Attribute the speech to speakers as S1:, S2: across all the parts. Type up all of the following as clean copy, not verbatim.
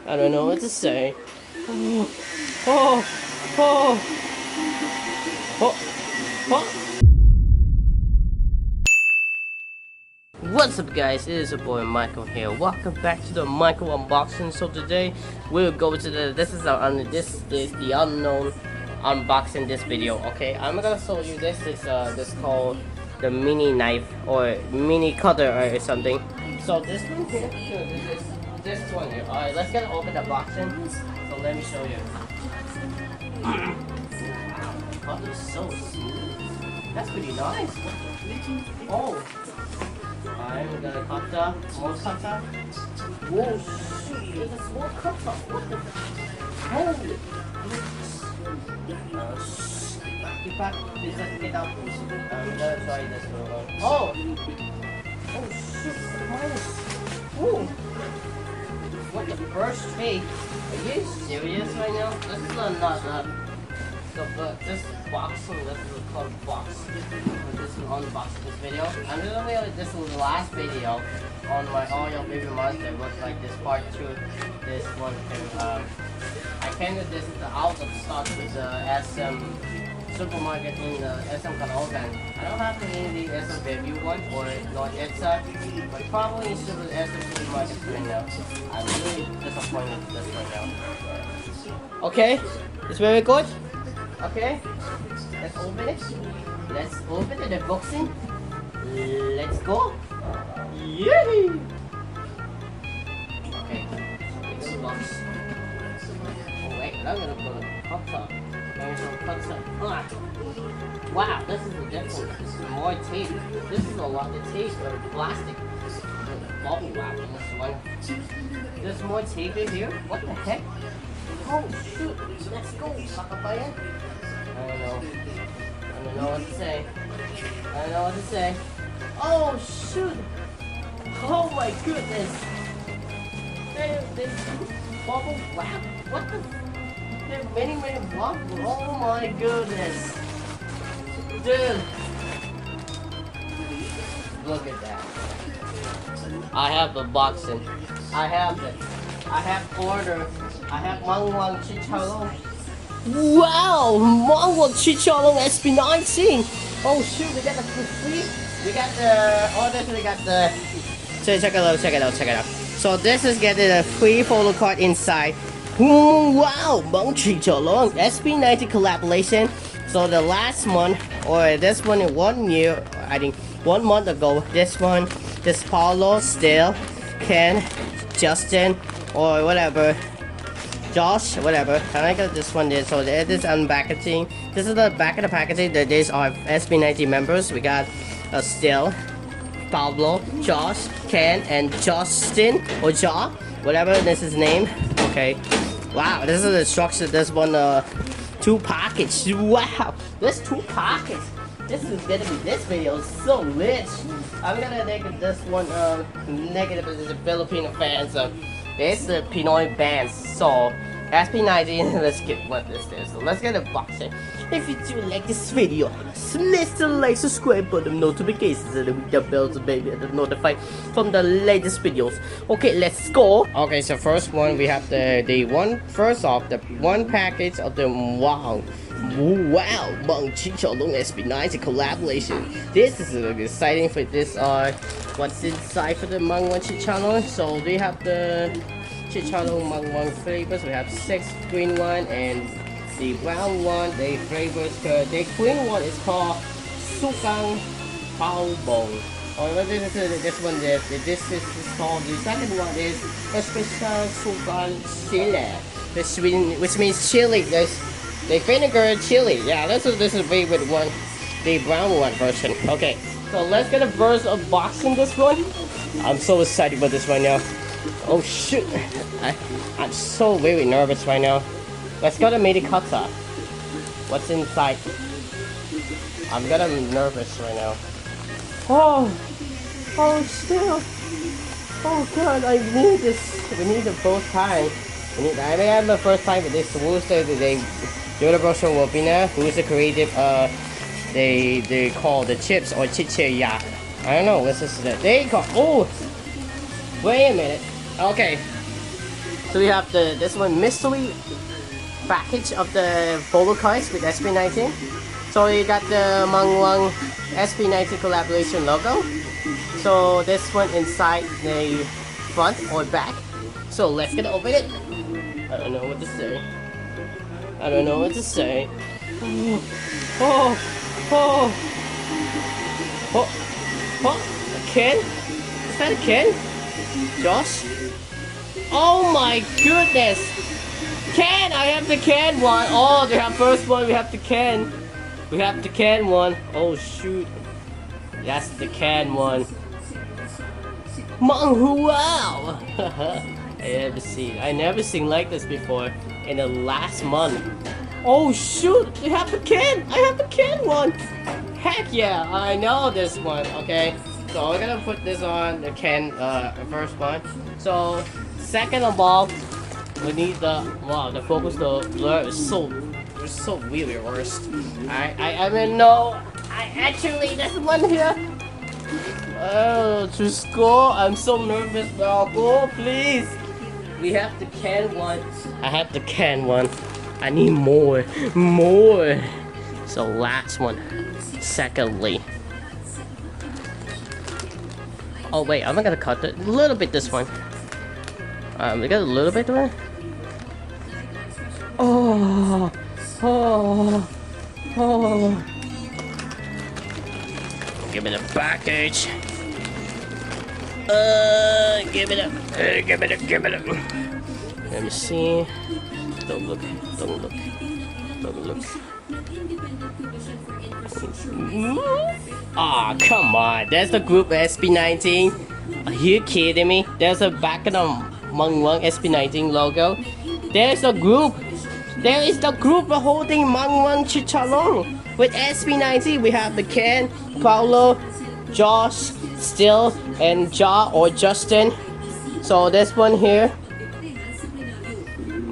S1: I don't know what to say. Oh, oh, oh, oh, oh. What's up, guys? It is your boy Michael here. Welcome back to the Michael unboxing. So today we'll go to the this is the unknown unboxing this video. Okay, I'm gonna show you this called the mini knife or mini cutter or something. So this one here, this one here. Alright, let's get open the boxing. So let me show you. Oh, it's so smooth. That's pretty nice. Oh. Alright, we got a cutter, more cutter. Whoa, shoot, there's a small cutter. What the? Holy! Keep back, please let's get out. I'm gonna try this one. Oh! Oh, shoot, nice. Whoa! What the first take? Are you serious right now? This is not this boxing, this is called box. This is unboxing this video. I'm gonna realize this was the last video on my OREO BABYMONSTER. It looks like this part 2, this one too. I came to this out of stock with the SM supermarket in the SM Kalogan. I don't have any SM Baby one or not ETSA, but probably in the SM supermarket right now. I'm really disappointed with this right now. Okay, it's very good. Okay, let's open it. Let's open the boxing. Let's go. Yay! Okay, it's a box. Oh wait, I'm gonna put a cutter. There's some cutter. Wow, this is the difference. This is more tape. This is a lot of tape or plastic. Bubble wrap in this one. There's more tape in here. What the heck? Oh shoot! Let's go, Sakabayan. I don't know what to say. I don't know what to say. Oh shoot! Oh my goodness! There's bubble wrap. What the? There are many bubbles. Oh my goodness! Dude! Look at that. I have the boxing. I have it. I have order. I have Mang Huwow Chicharon. Wow! Mang Huwow Chicharon SB19! Oh shoot, we got the free. We got the orders, we got the. So check it out. So this is getting a free photo card inside. Wow! Mang Chicharon SB19 collaboration. So the last one, or this one in 1 year, I think 1 month ago, this one, this Paulo, Still, Ken, Justin, or whatever. Josh, whatever. And I got this one there. So this is unpackaging. This is the back of the packaging. These are SB19 members. We got Still, Pablo, Josh, Ken, and Justin or Ja, whatever this is name. Okay. Wow, this is the structure. This one, 2 packets. Wow, there's 2 packets. This is gonna be this video is so rich. I'm gonna negative this one. Negative is the Filipino fans. It's the Pinoy bands. So SB19, let's get what this is. So let's get a boxing. If you do like this video, smash the like, subscribe button, notifications, and hit the bell to be notified from the latest videos. Okay, let's go. Okay, so first one we have the one. First off, the one package of the Wow, Mang Chicharon SB19 collaboration. This is exciting for this. What's inside for the Mang Huwow Chicharon? So we have the Chicharon Mang Huwow flavors. We have 6 green one and the brown one. The flavors, the green one is called Sukang Pao Bong. Or this one is called, the second one is Special Sukang Chile, which means chili. The vinegar chili. Yeah, this is favorite one, the brown one version. Okay, so let's get a first unboxing this one. I'm so excited about this right now. Oh shoot, I'm so very nervous right now. Let's go to Made Cutter. What's inside? I'm gonna be nervous right now. Oh still. Oh god, I need this. We need it both times. I have the first time with this. Who's the Universal Wobina? Who's the creative? They call the chips or chicharon. I don't know. What's this? They call. Oh, wait a minute. Okay. So we have this one mystery package of the photo cards with SB19. So you got the Mang Huwow SB19 collaboration logo. So this one inside the front or back. So let's get open it. I don't know what to say. I don't know what to say. Oh, oh, oh, oh, a can? Is that a can? Josh? Oh my goodness! Can! I have the can one! Oh, they have first one, we have the can. We have the can one. Oh shoot. That's the can one. Mang Huwow! I never seen like this before in the last month. Oh shoot! You have the can! I have the can one! Heck yeah! I know this one. Okay. So we're gonna put this on the can first one. So second of all, we need the the focus, the blur is so really worst. I mean no, I actually this one here. Oh, to score, I'm so nervous now. Go please. We have the can one. I have the can one. I need more. So last one. Secondly. Oh wait, I'm gonna cut it a little bit this one. We got a little bit there. Oh. Give me the package. Give it up. Let me see. Don't look. Ah, come on. There's the group SB19. Are you kidding me? There's a back of the Mang Huwow SB19 logo. There's a group. There is the group holding Mang Huwow Chicharon. With SB19, we have the Ken, Paulo, Josh, Still, and Ja or Justin. So this one here.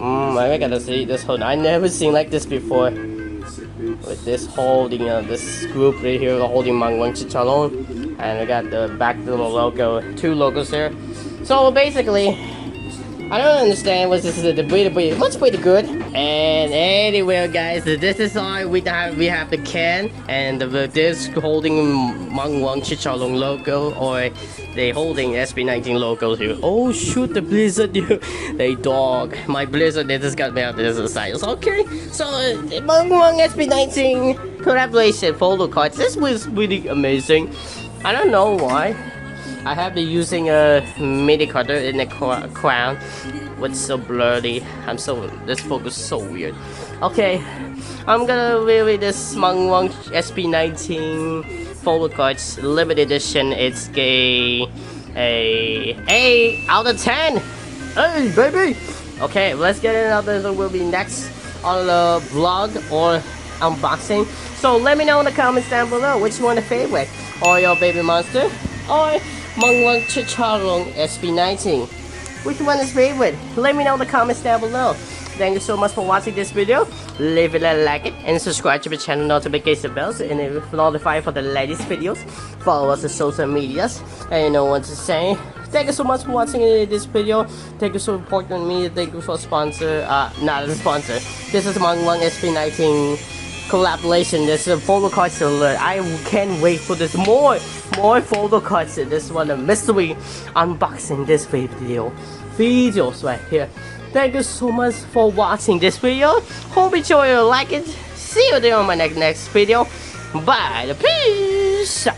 S1: I gotta see this hold. I never seen like this before. With this holding this group right here holding Mang Huwow Chicharon, and we got the back little logo, two logos there. So basically, I don't understand what this is. The pretty looks pretty good. And anyway, guys, this is all we have the can and this holding Mang Huwow Chicharon logo, or they holding SB19 logo here. Oh shoot, the blizzard, they dog. My blizzard, they just got me out of this side. Okay, so Mang Huwow SB19 collaboration photo cards. This was really amazing. I don't know why. I have been using a MIDI cutter in the crown. What's so blurry? This focus is so weird. Okay, I'm gonna review this Mang Huwow SB19 photo cards limited edition. It's a 8 out of 10. Hey baby. Okay, let's get another. This will be next on the vlog or unboxing. So let me know in the comments down below which one the favorite. OREO Baby Monster or Mang Huwow Chicharon SB19. Which one is favorite? Let me know in the comments down below. Thank you so much for watching this video. Leave it a like it and subscribe to the channel notification bells and if notified for the latest videos. Follow us on social medias. And you know what to say. Thank you so much for watching this video. Thank you for supporting me. Thank you for sponsor. Not a sponsor. This is Mang Huwow SB19 collaboration. This is a photo cards alert. I can't wait for this more photo cards. This one a mystery unboxing this videos right here. Thank you so much for watching this video. Hope you enjoy it, like it. See you there on my next video. Bye. Peace.